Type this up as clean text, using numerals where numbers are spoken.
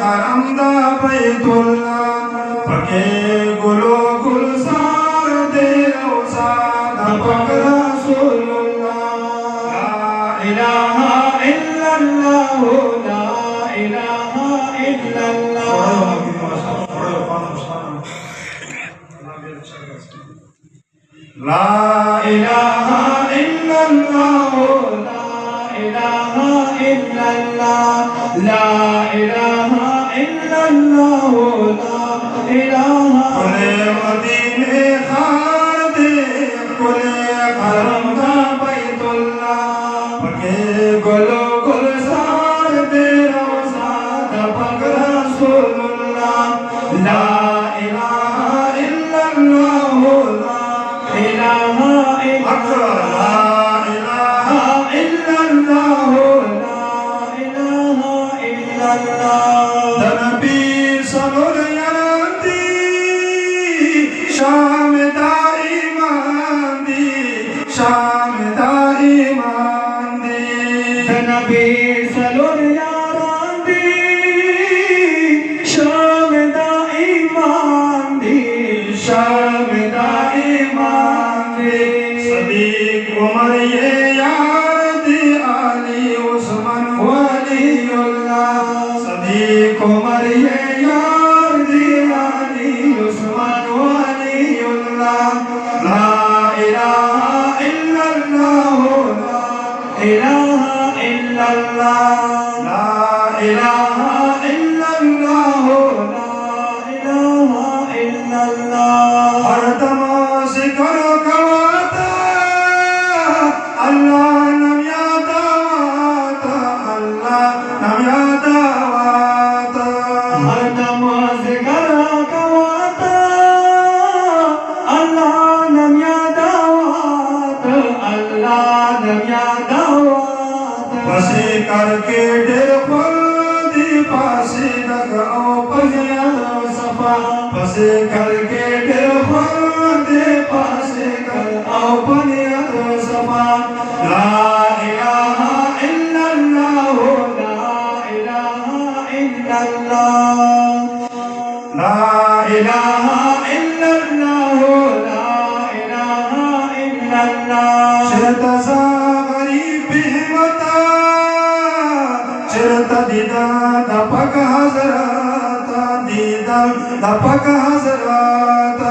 حرم دا بیتullah پکے گلو گلزار دے روزہ دا پاک رسول اللہ لا الہ الا اللہ لا الہ الا اللہ لا الہ الا اللہ لا الہ الا اللہ لا الہ الا اللہ لا الہ کلے مدینے خار دے کلے حرم دا بیت اللہ پکے گلو گلزار دے روزہ دا پاک رسول اللہ لا الہ الا اللہ لا الہ الا اللہ نبی سنور یاراندی شام دا ایمان دی شام دا ایمان دی نبی سنور یاراندی شام دا ایمان دی شام دا ایمان دی صدیق عمر یہ یار دی علی عثمان ولی اللہ صدیق عمر یہ یار دی علی عثمان ولی اللہ لا الہ الا اللہ لا الہ الا اللہ لا الہ الا اللہ لا الہ الا اللہ ہر دم ذکر کرواتا اللہ نام یاد آتا اللہ نام یاد آتا ہر نماز کرواتا اللہ نام یاد آتا اللہ نام یاد آتا پسے کر کے ڈر خودی پاسے نگاؤ پزیا صفا پسے کر کے ڈر خودی پاسے کر آؤ پنیا صفا لا الہ الا اللہ لا الہ الا اللہ لا الہ الا اللہ لا الہ الا اللہ چرتا سا غریب ہمتا چرتا دیدن دا پاک حضرات دیدن دا پاک حضرات